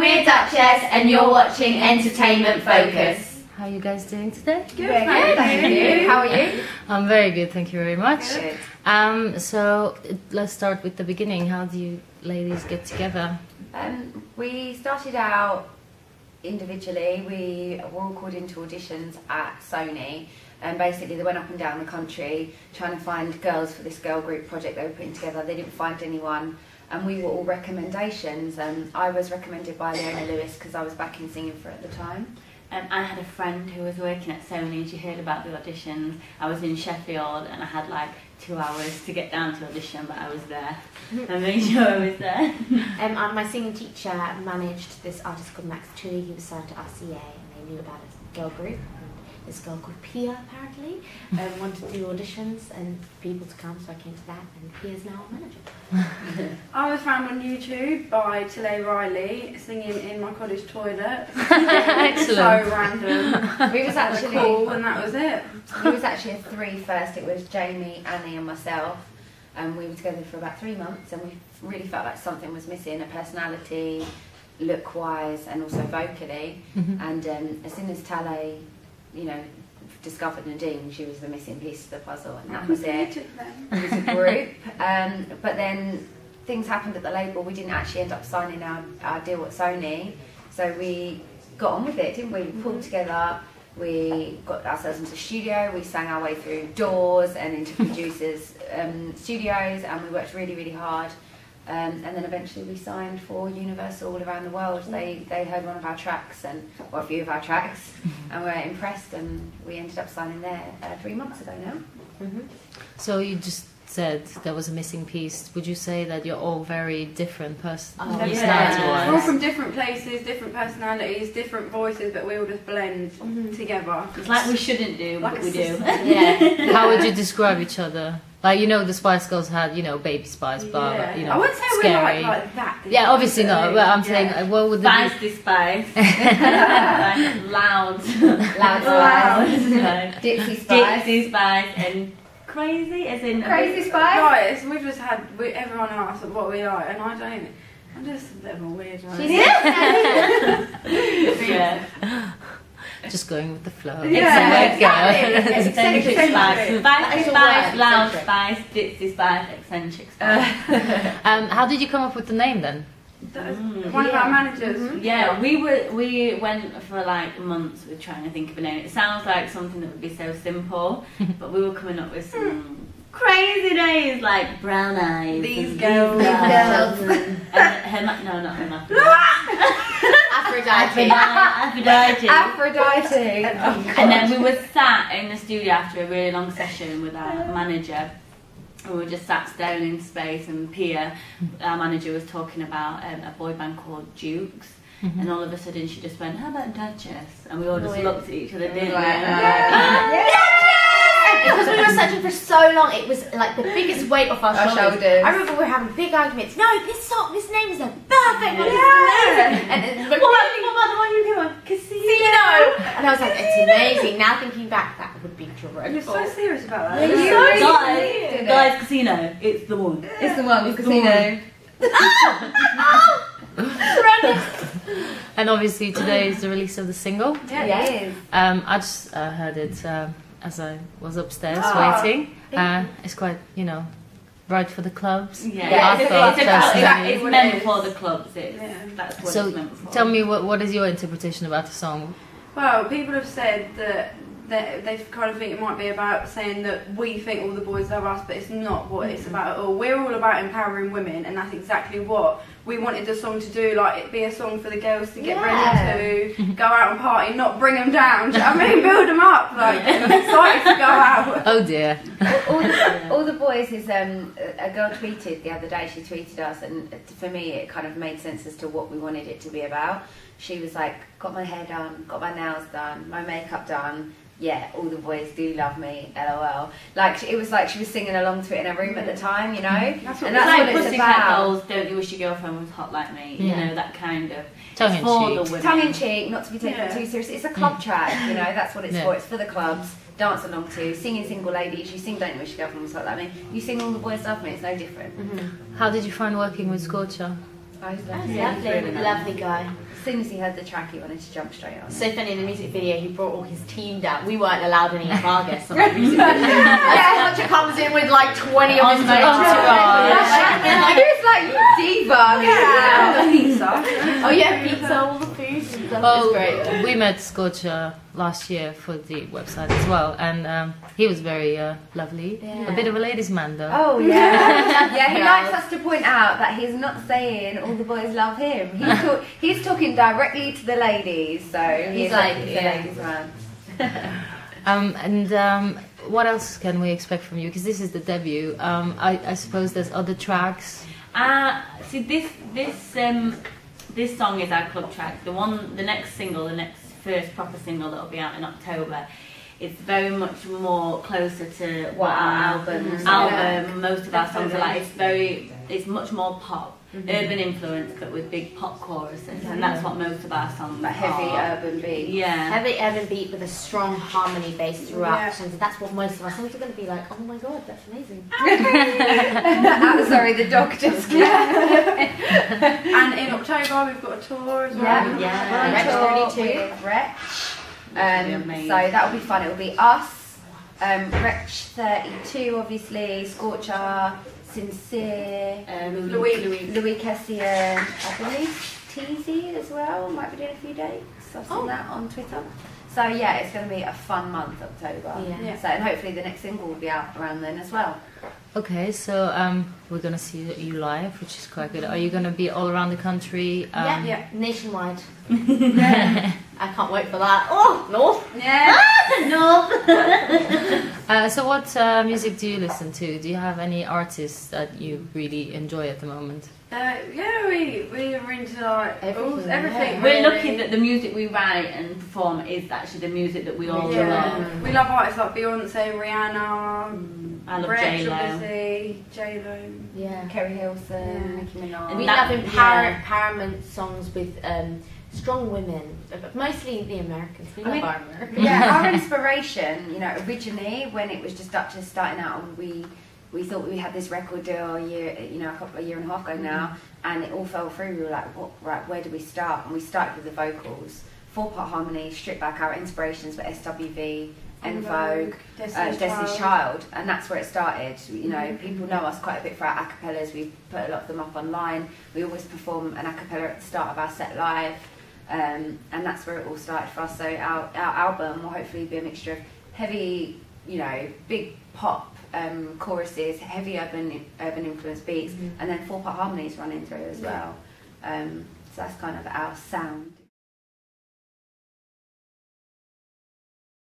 we're Duchess and you're watching Entertainment Focus. How are you guys doing today? Good, thank you. How are you? I'm very good, thank you very much. Good. So let's start with the beginning. How do you ladies get together? We started out individually. We were all called into auditions at Sony, and basically they went up and down the country trying to find girls for this girl group project they were putting together. They didn't find anyone, and we were all recommendations. I was recommended by Leona Lewis because I was backing singing for her at the time. I had a friend who was working at Sony and she heard about the auditions. I was in Sheffield and I had like 2 hours to get down to audition, but I was there. I made sure I was there. My singing teacher managed this artist called Max Tui. He was signed to RCA and they knew about a girl group. This girl called Pia apparently wanted to do auditions and people to come, so I came to that, and Pia's now our manager. I was found on YouTube by Tile Riley singing in my college toilet. Excellent. So random. We was actually cool, and that was it. It was actually a three first. It was Jamie, Annie and myself, and we were together for about 3 months, and we really felt like something was missing, a personality, look-wise and also vocally. And as soon as Tale, you know, discovered Nadine, she was the missing piece of the puzzle, and that was it. It was a group. But then things happened at the label. We didn't actually end up signing our deal at Sony, so we got on with it, didn't we? We pulled together, we got ourselves into the studio, we sang our way through doors and into producers' studios, and we worked really, really hard. And then eventually we signed for Universal all around the world. They heard one of our tracks, or a few of our tracks, and were impressed, and we ended up signing there 3 months ago now. So you just said there was a missing piece. Would you say that you're all very different personality-wise? We're all from different places, different personalities, different voices, but we all just blend together. It's like we shouldn't do, Like but a we do. system. How would you describe each other? Like, you know, the Spice Girls had, you know, Baby Spice, but, you know, I wouldn't say scary. we're like that. Yeah, obviously not, but I'm saying, what would the Spicy Spice. Like, loud. Loud Spice. Dixie Spice. Dixie Spice and crazy, as in... Crazy Spice? Right, so we've just had, everyone asks what we like, and I'm just a bit of a weirdo. Yeah. Just going with the flow. Yeah, exactly. Eccentric Spice. Spicy Actual Spice, word, loud eccentric. Spice, Dixie Spice, eccentric Spice. How did you come up with the name then? That was one of our managers. Yeah, we went for like months with trying to think of a name. It sounds like something that would be so simple, but we were coming up with some crazy names like Brown Eyes. These girls. These And no, not her. Aphrodite. Aphrodite. And then we were sat in the studio after a really long session with our manager. And we were just sat down in space, and Pia, our manager, was talking about a boy band called Dukes. And all of a sudden she just went, "How about Duchess?" And we all just looked at each other, didn't we? Because we were searching for so long, it was like the biggest weight off our shoulders. I remember we were having big arguments. No, this name is the perfect one. And What about the one you came on? Casino. And I was like, it's amazing. Now thinking back, that would be dreadful. You're so serious about that. Guys, Casino, it's the one. It's the one, Casino. And obviously today is the release of the single. Yeah, it is. I just heard it as I was upstairs waiting. It's quite, you know, right for the clubs. Yeah, it's meant for the clubs. That's what So it's meant for. tell me, what is your interpretation about the song? Well, people have said that they kind of think it might be about saying that we think all the boys love us, but it's not what it's about at all. We're all about empowering women, and that's exactly what we wanted the song to do. Like, it be a song for the girls to get ready to go out and party, not bring them down. Do you know what I mean? Build them up, like, excited to go out. Oh dear. all the boys is a girl tweeted the other day. She tweeted us, and for me it kind of made sense as to what we wanted it to be about. She was like, got my hair done, got my nails done, my makeup done. Yeah, all the boys do love me, LOL. Like, it was like she was singing along to it in her room at the time, you know? And that's what it's Pussycat about. Dolls, Don't You Wish Your Girlfriend Was Hot Like Me? You know, that kind of... Tongue-in-cheek. Tongue-in-cheek, not to be taken too seriously. It's a club track, you know, that's what it's for. It's for the clubs, dance along to, singing single ladies. You sing Don't You Wish Your Girlfriend Was Hot Like Me. You sing All the Boys Love Me, it's no different. How did you find working with Scorcher? Oh, he's Lovely, lovely. lovely guy. As soon as he heard the track, he wanted to jump straight on. So funny in the music video, he brought all his team down. We weren't allowed any of our guests on the music video. Roger comes in with like 20 of his mates. He was like diva. Yeah. Pizza. Oh yeah, pizza, all the food. It's great. We met Scorcher last year for the website as well, and he was very lovely. Yeah. A bit of a ladies' man though. Oh yeah, yeah. He likes us to point out that he's not saying all the boys love him. He's talking directly to the ladies, so he's like the ladies' man. What else can we expect from you? Because this is the debut. I suppose there's other tracks. See, this song is our club track. The next single, the first proper single that will be out in October, is very much more closer to what our album. Most of our songs are like. It's much more pop, urban influence, but with big pop choruses, and that's what most of our songs are. Heavy urban beat. Yeah. Heavy urban beat with a strong harmony bass throughout. And that's what most of our songs are going to be like. Oh my god, that's amazing. Sorry, the dog just. And in October we've got a tour as well. Yeah. We're on Wretch tour 32. with Wretch. Amazing. So that'll be fun. It'll be us, Wretch 32, obviously, Scorcher, Sincere, Louis Kessian, I believe TZ as well. Might be doing a few dates. I've seen that on Twitter. So yeah, it's going to be a fun month, October. Yeah. So and hopefully the next single will be out around then as well. Okay, so we're gonna see you live, which is quite good. Are you gonna be all around the country? Nationwide. I can't wait for that. Oh, North. Yeah. North. So what music do you listen to? Do you have any artists that you really enjoy at the moment? We're into like everything. Yeah. We're lucky that the music we write and perform is actually the music that we all love. We love artists like Beyonce, Rihanna, I love Wretch, J-Lo. obviously, J-Lo. Yeah. Kerry Hilson, Nicki Minaj. We love empowerment songs with strong women, but mostly the Americans. We love our Americans. Yeah, our inspiration, originally when it was just Duchess starting out, and we thought we had this record deal a year and a half ago now, and it all fell through. We were like, where do we start? And we started with the vocals, 4-part harmony, stripped back. Our inspirations were SWV, En Vogue, Destiny's Child, and that's where it started. People know us quite a bit for our acapellas. We put a lot of them up online. We always perform an acapella at the start of our set live, and that's where it all started for us. So our album will hopefully be a mixture of heavy, big pop choruses, heavy urban influence beats, and then 4-part harmonies running through as well. So that's kind of our sound.